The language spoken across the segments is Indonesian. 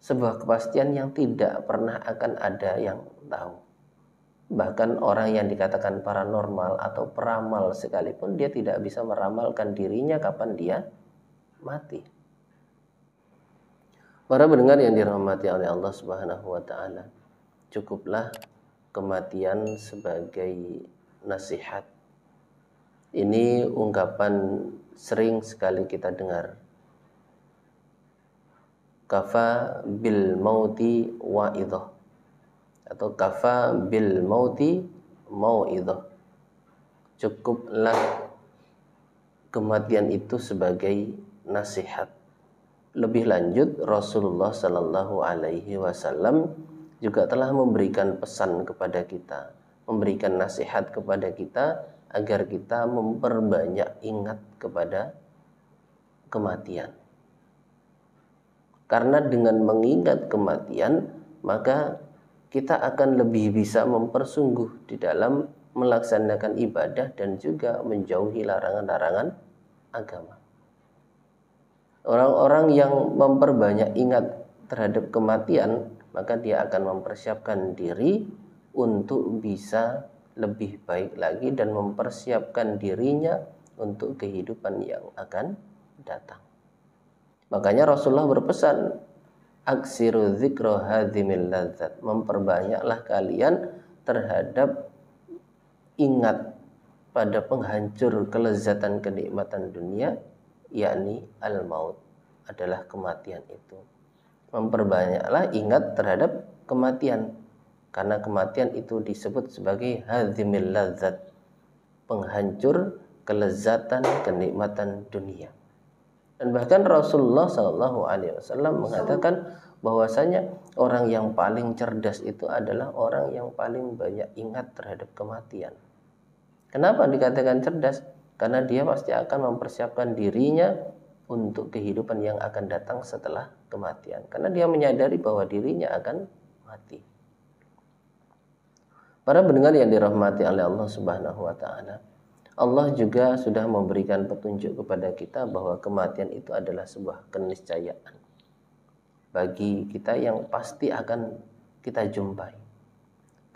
sebuah kepastian yang tidak pernah akan ada yang tahu. Bahkan orang yang dikatakan paranormal atau peramal sekalipun, dia tidak bisa meramalkan dirinya kapan dia mati. Para pendengar yang dirahmati oleh Allah Subhanahu wa taala, cukuplah kematian sebagai nasihat. Ini ungkapan sering sekali kita dengar. Kafa bil mauti wa'idhah, atau kafa bil mauti mau'idhah. Cukuplah kematian itu sebagai nasihat. Lebih lanjut, Rasulullah Sallallahu Alaihi Wasallam juga telah memberikan pesan kepada kita, memberikan nasihat kepada kita agar kita memperbanyak ingat kepada kematian. Karena dengan mengingat kematian, maka kita akan lebih bisa mempersungguh di dalam melaksanakan ibadah dan juga menjauhi larangan-larangan agama. Orang-orang yang memperbanyak ingat terhadap kematian, maka dia akan mempersiapkan diri untuk bisa lebih baik lagi dan mempersiapkan dirinya untuk kehidupan yang akan datang. Makanya Rasulullah berpesan, aksiru dzikra hadzimil ladzat, memperbanyaklah kalian terhadap ingat pada penghancur kelezatan kenikmatan dunia, yakni al-maut, adalah kematian itu. Memperbanyaklah ingat terhadap kematian, karena kematian itu disebut sebagai hadzimil ladzat, penghancur kelezatan kenikmatan dunia. Dan bahkan Rasulullah SAW mengatakan bahwasanya orang yang paling cerdas itu adalah orang yang paling banyak ingat terhadap kematian. Kenapa dikatakan cerdas? Karena dia pasti akan mempersiapkan dirinya untuk kehidupan yang akan datang setelah kematian. Karena dia menyadari bahwa dirinya akan mati. Para pendengar yang dirahmati oleh Allah Subhanahu wa taala, Allah juga sudah memberikan petunjuk kepada kita bahwa kematian itu adalah sebuah keniscayaan bagi kita yang pasti akan kita jumpai.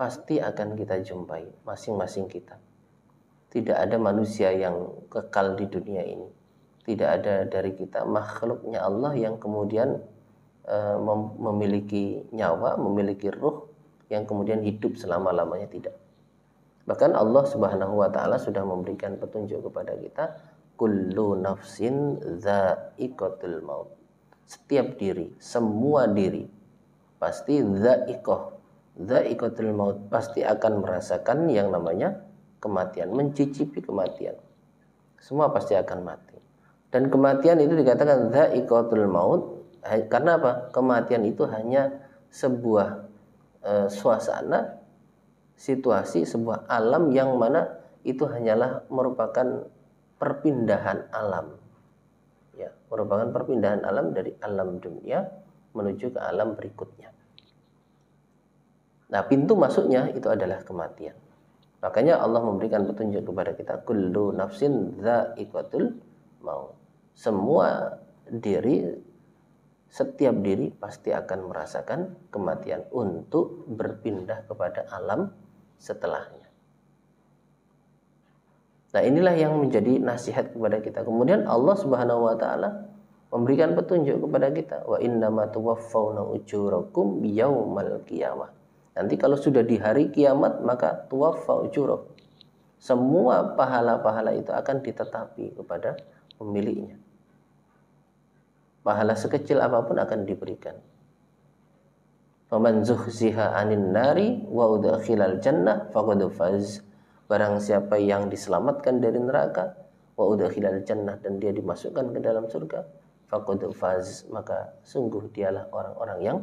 Pasti akan kita jumpai masing-masing kita. Tidak ada manusia yang kekal di dunia ini. Tidak ada dari kita makhluknya Allah yang kemudian memiliki nyawa, memiliki ruh yang kemudian hidup selama-lamanya, tidak. Bahkan Allah Subhanahu wa taala sudah memberikan petunjuk kepada kita, kullu nafsin dha'iqatul maut. Setiap diri, semua diri pasti dha'iqatul maut, pasti akan merasakan yang namanya kematian, mencicipi kematian. Semua pasti akan mati. Dan kematian itu dikatakan dha'iqatul maut karena apa? Kematian itu hanya sebuah suasana, situasi, sebuah alam yang mana itu hanyalah merupakan perpindahan alam, ya, merupakan perpindahan alam dari alam dunia menuju ke alam berikutnya. Nah, pintu masuknya itu adalah kematian. Makanya Allah memberikan petunjuk kepada kita, kullu nafsin dha'iqatul maut. Semua diri, setiap diri pasti akan merasakan kematian untuk berpindah kepada alam setelahnya. Nah, inilah yang menjadi nasihat kepada kita. Kemudian Allah Subhanahu wa taala memberikan petunjuk kepada kita, wa innama tuwaffawna ujurakum yaumal qiyamah. Nanti kalau sudah di hari kiamat, maka tuwaffa ujurakum. Semua pahala-pahala itu akan ditetapi kepada pemiliknya. Pahala sekecil apapun akan diberikan. Faman zuhziha 'anil nari wa udkhilal jannah faqad faz. Barang siapa yang diselamatkan dari neraka, wa udkhilal jannah, dan dia dimasukkan ke dalam surga, faqad faz, maka sungguh dialah orang-orang yang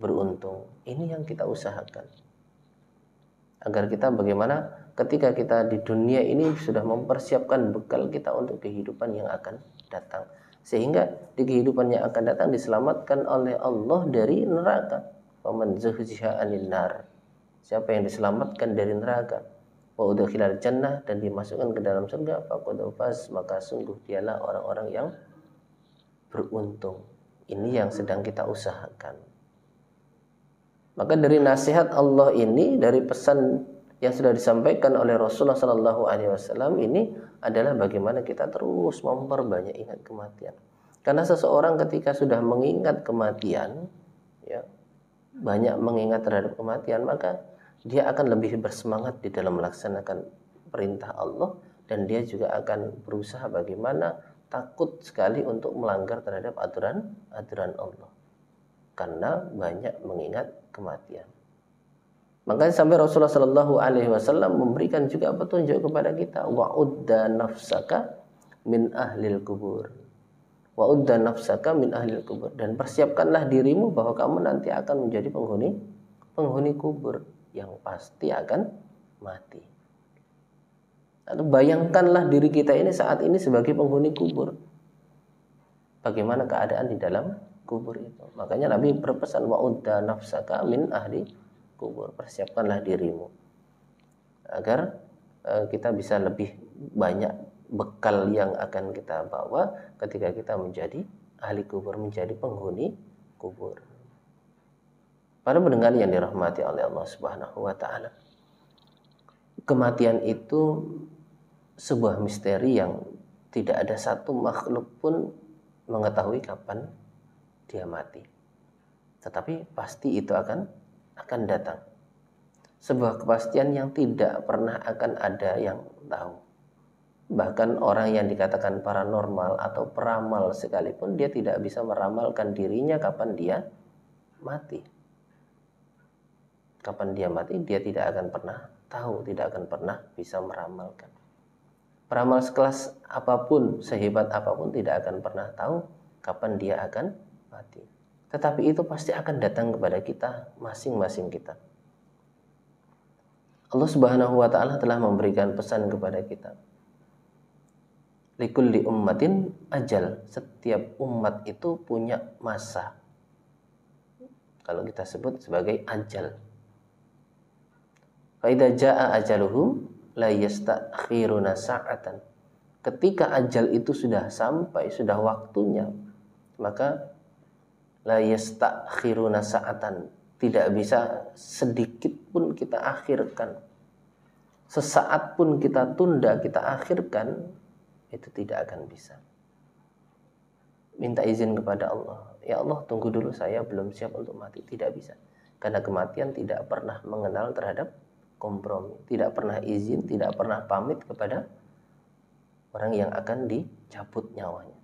beruntung. Ini yang kita usahakan. Agar kita bagaimana ketika kita di dunia ini sudah mempersiapkan bekal kita untuk kehidupan yang akan datang. Sehingga di kehidupan yang akan datang diselamatkan oleh Allah dari neraka. Faman zuhziha 'anil nar. Siapa yang diselamatkan dari neraka, wa udkhilal jannah, dan dimasukkan ke dalam surga, faqad faz, maka sungguh dialah orang-orang yang beruntung. Ini yang sedang kita usahakan. Maka dari nasihat Allah ini, dari pesan yang sudah disampaikan oleh Rasulullah SAW ini adalah bagaimana kita terus memperbanyak ingat kematian. Karena seseorang ketika sudah mengingat kematian, ya, banyak mengingat terhadap kematian, maka dia akan lebih bersemangat di dalam melaksanakan perintah Allah, dan dia juga akan berusaha bagaimana takut sekali untuk melanggar terhadap aturan Allah, karena banyak mengingat kematian. Makanya sampai Rasulullah Shallallahu Alaihi Wasallam memberikan juga petunjuk kepada kita, wa'udda nafsaka min ahlil kubur, wa'udda nafsaka min ahlil kubur, dan persiapkanlah dirimu bahwa kamu nanti akan menjadi penghuni kubur yang pasti akan mati. Atau bayangkanlah diri kita ini saat ini sebagai penghuni kubur, bagaimana keadaan di dalam kubur itu. Makanya Nabi berpesan, wa'udda nafsaka min ahli kubur, persiapkanlah dirimu agar kita bisa lebih banyak bekal yang akan kita bawa ketika kita menjadi ahli kubur, menjadi penghuni kubur. Para pendengar yang dirahmati oleh Allah Subhanahu wa taala, kematian itu sebuah misteri yang tidak ada satu makhluk pun mengetahui kapan dia mati. Tetapi pasti itu akan datang. Sebuah kepastian yang tidak pernah akan ada yang tahu. Bahkan orang yang dikatakan paranormal atau peramal sekalipun, dia tidak bisa meramalkan dirinya kapan dia mati. Kapan dia mati, dia tidak akan pernah tahu, tidak akan pernah bisa meramalkan. Peramal sekelas apapun, sehebat apapun, tidak akan pernah tahu kapan dia akan mati. Tetapi itu pasti akan datang kepada kita, masing-masing kita. Allah Subhanahu wa taala telah memberikan pesan kepada kita. Likulli ummatin ajal. Setiap umat itu punya masa. Kalau kita sebut sebagai ajal. Fa idza jaa ajaluhum la yastakhiruna sa'atan. Ketika ajal itu sudah sampai, sudah waktunya, maka la yastakhiruna sa'atan, tidak bisa sedikit pun kita akhirkan, sesaat pun kita tunda, kita akhirkan, itu tidak akan bisa. Minta izin kepada Allah, ya Allah tunggu dulu, saya belum siap untuk mati. Tidak bisa, karena kematian tidak pernah mengenal terhadap kompromi, tidak pernah izin, tidak pernah pamit kepada orang yang akan dicabut nyawanya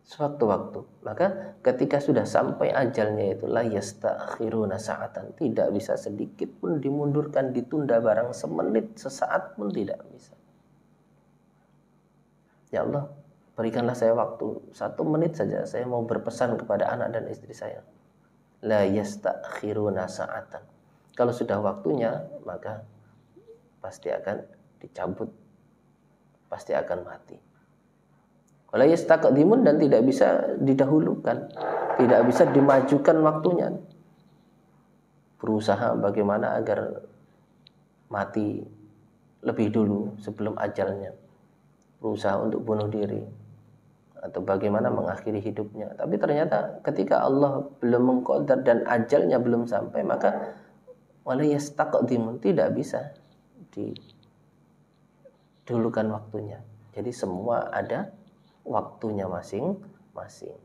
sewaktu-waktu. Maka ketika sudah sampai ajalnya itu, la yastakhiruna sa'atan, tidak bisa sedikit pun dimundurkan, ditunda barang semenit, sesaat pun tidak bisa. Ya Allah, berikanlah saya waktu 1 menit saja, saya mau berpesan kepada anak dan istri saya. La yastakhiruna sa'atan. Kalau sudah waktunya, maka pasti akan dicabut, pasti akan mati. Wala yastaqdimun, dan tidak bisa didahulukan, tidak bisa dimajukan waktunya. Berusaha bagaimana agar mati lebih dulu sebelum ajalnya. Berusaha untuk bunuh diri atau bagaimana mengakhiri hidupnya. Tapi ternyata ketika Allah belum mengqadar dan ajalnya belum sampai, maka wala yastaqdimun, tidak bisa didahulukan waktunya. Jadi semua ada waktunya masing-masing.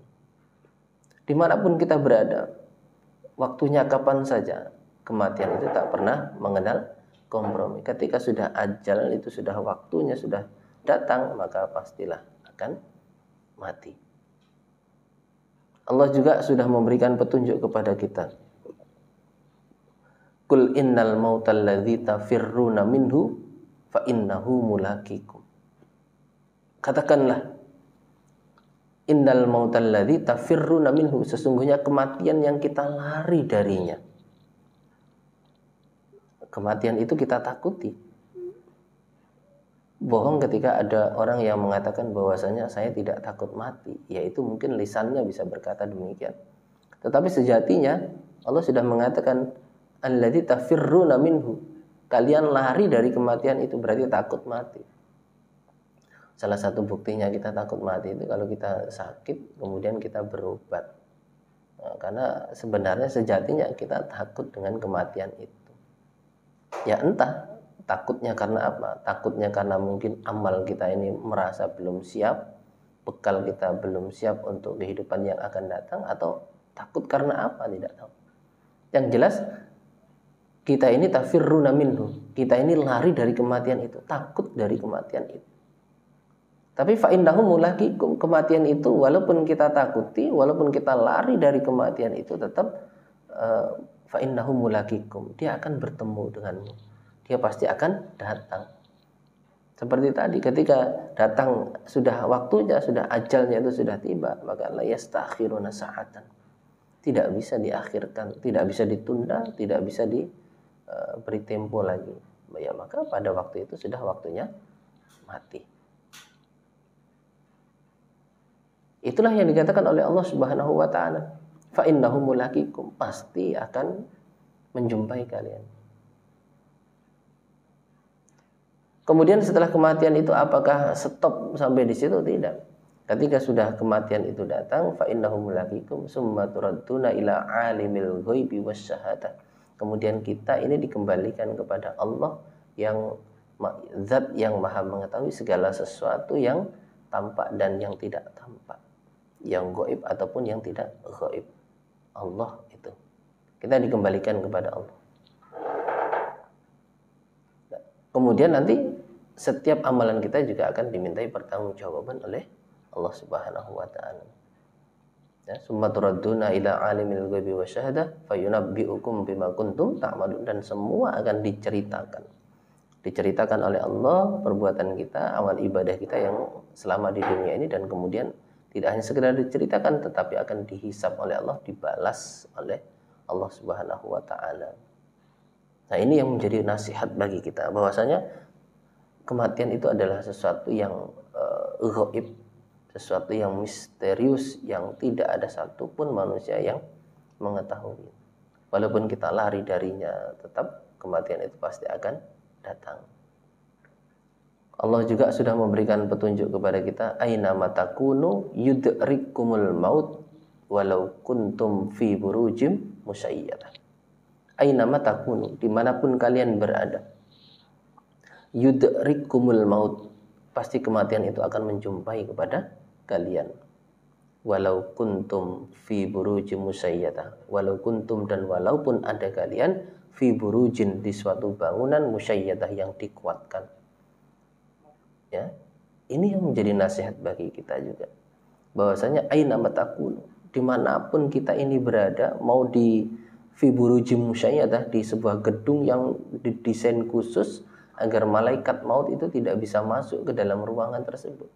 Dimanapun kita berada, waktunya kapan saja, kematian itu tak pernah mengenal kompromi. Ketika sudah ajal itu, sudah waktunya, sudah datang, maka pastilah akan mati. Allah juga sudah memberikan petunjuk kepada kita. Qul innal mautal ladzi tafirruna minhu fa innahu mulaqikum. Katakanlah, innal mautal ladzi tafirruna minhu, sesungguhnya kematian yang kita lari darinya. Kematian itu kita takuti. Bohong ketika ada orang yang mengatakan bahwasanya saya tidak takut mati, yaitu mungkin lisannya bisa berkata demikian. Tetapi sejatinya Allah sudah mengatakan alladzi tafirruna minhu, kalian lari dari kematian itu, berarti takut mati. Salah satu buktinya kita takut mati itu kalau kita sakit kemudian kita berobat. Nah, Karena sebenarnya sejatinya kita takut dengan kematian itu. Ya entah takutnya karena apa? Takutnya karena mungkin amal kita ini merasa belum siap, bekal kita belum siap untuk kehidupan yang akan datang, atau takut karena apa? Tidak tahu. Yang jelas kita ini tafirruna minhu. Kita ini lari dari kematian itu, takut dari kematian itu. Tapi fa innahu mulaqikum, kematian itu walaupun kita takuti, walaupun kita lari dari kematian itu, tetap fa innahu mulaqikum, dia akan bertemu denganmu. Dia pasti akan datang. Seperti tadi ketika datang sudah waktunya, sudah ajalnya itu sudah tiba, maka la yastakhiruna sa'atan. Tidak bisa diakhirkan, tidak bisa ditunda, tidak bisa diberi tempo lagi. Ya, maka pada waktu itu sudah waktunya mati. Itulah yang dikatakan oleh Allah Subhanahu wa taala, fa innahu mulaqikum, pasti akan menjumpai kalian. Kemudian setelah kematian itu apakah stop sampai di situ? Tidak. Ketika sudah kematian itu datang, fa innahu mulaqikum summa turadduna ila alimil ghaibi wasyahadah. Kemudian kita ini dikembalikan kepada Allah yang zat yang maha mengetahui segala sesuatu yang tampak dan yang tidak tampak, yang gaib ataupun yang tidak gaib. Allah itu. Kita dikembalikan kepada Allah. Kemudian nanti setiap amalan kita juga akan dimintai pertanggungjawaban oleh Allah Subhanahu wa taala. Ya, summa turadduna ila alimil ghaibi wasyahadah fayunabbiukum bima kuntum ta'malun, dan semua akan diceritakan. Diceritakan oleh Allah perbuatan kita, amal ibadah kita yang selama di dunia ini, dan kemudian tidak hanya sekedar diceritakan tetapi akan dihisab oleh Allah, dibalas oleh Allah Subhanahu wa taala. Nah, ini yang menjadi nasihat bagi kita, bahwasanya kematian itu adalah sesuatu yang gaib, sesuatu yang misterius, yang tidak ada satupun manusia yang mengetahui. Walaupun kita lari darinya, tetap kematian itu pasti akan datang. Allah juga sudah memberikan petunjuk kepada kita, aina matakunu yudrikumul maut walau kuntum fi burujim musyayyadah. Aina matakunu, dimanapun kalian berada, yudrikumul maut, pasti kematian itu akan menjumpai kepada kalian. Walau kuntum fi burujim musyayyadah, walau kuntum, dan walaupun ada kalian, fi burujin, di suatu bangunan, musyayyadah, yang dikuatkan. Ya, ini yang menjadi nasihat bagi kita juga, bahwasanya aina matakunu, dimanapun kita ini berada, mau di fi burujim musyayyadah, di sebuah gedung yang didesain khusus agar malaikat maut itu tidak bisa masuk ke dalam ruangan tersebut.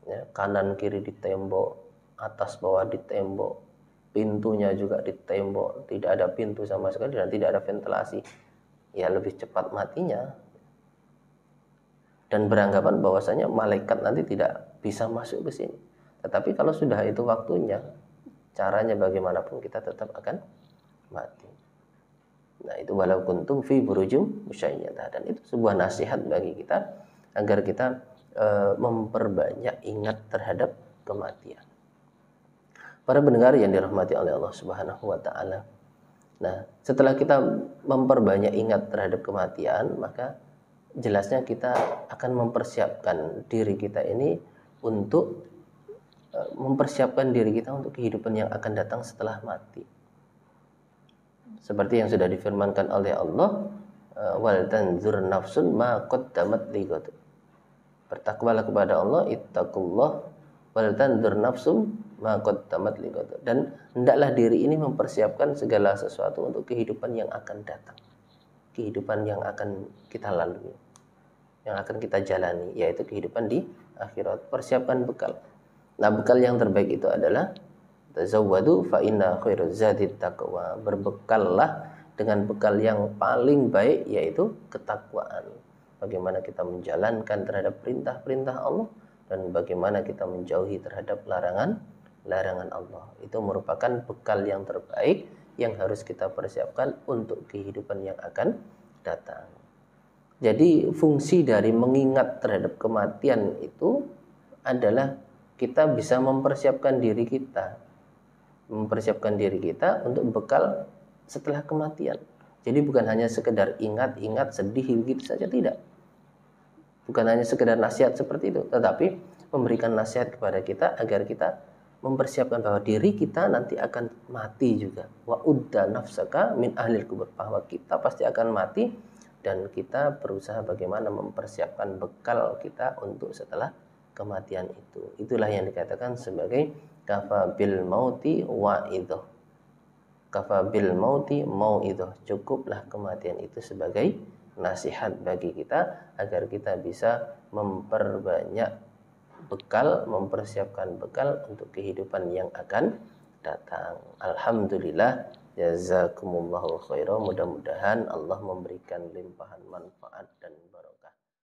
Ya, kanan kiri di tembok, atas bawah di tembok, pintunya juga di tembok, tidak ada pintu sama sekali dan tidak ada ventilasi. Ya, lebih cepat matinya. Dan beranggapan bahwasanya malaikat nanti tidak bisa masuk ke sini. Tetapi kalau sudah itu waktunya, caranya bagaimanapun kita tetap akan mati. Nah, itu walau kuntum fi burujum musyayyadah, dan itu sebuah nasihat bagi kita agar kita memperbanyak ingat terhadap kematian. Para pendengar yang dirahmati oleh Allah Subhanahu wa taala. Nah, setelah kita memperbanyak ingat terhadap kematian, maka jelasnya kita akan mempersiapkan diri kita ini untuk mempersiapkan diri kita untuk kehidupan yang akan datang setelah mati. Seperti yang sudah difirmankan oleh Allah, wal tanzur nafsun ma qaddamat lighad. Bertakwalah kepada Allah, ittaqullah wal tanzur nafsum ma qaddamat lighad. Dan hendaklah diri ini mempersiapkan segala sesuatu untuk kehidupan yang akan datang. Kehidupan yang akan kita lalui, yang akan kita jalani, yaitu kehidupan di akhirat. Persiapkan bekal. Nah, bekal yang terbaik itu adalah tazawwadu fa inna khairaz zadit taqwa. Berbekallah dengan bekal yang paling baik, yaitu ketakwaan. Bagaimana kita menjalankan terhadap perintah-perintah Allah dan bagaimana kita menjauhi terhadap larangan Allah. Itu merupakan bekal yang terbaik yang harus kita persiapkan untuk kehidupan yang akan datang. Jadi fungsi dari mengingat terhadap kematian itu adalah kita bisa mempersiapkan diri kita mempersiapkan diri kita untuk bekal setelah kematian. Jadi bukan hanya sekedar ingat-ingat sedih begitu saja, tidak. Bukan hanya sekedar nasihat seperti itu, tetapi memberikan nasihat kepada kita agar kita mempersiapkan bahwa diri kita nanti akan mati juga. Wa udda nafsaka min ahlil kubur, bahwa kita pasti akan mati dan kita berusaha bagaimana mempersiapkan bekal kita untuk setelah kematian itu. Itulah yang dikatakan sebagai kafa bil mauti wa'idhah. Kafa bil mauti mau'idhah. Cukuplah kematian itu sebagai nasihat bagi kita agar kita bisa memperbanyak bekal, mempersiapkan bekal untuk kehidupan yang akan datang. Alhamdulillah, jazakumullahu khairan. Mudah-mudahan Allah memberikan limpahan manfaat dan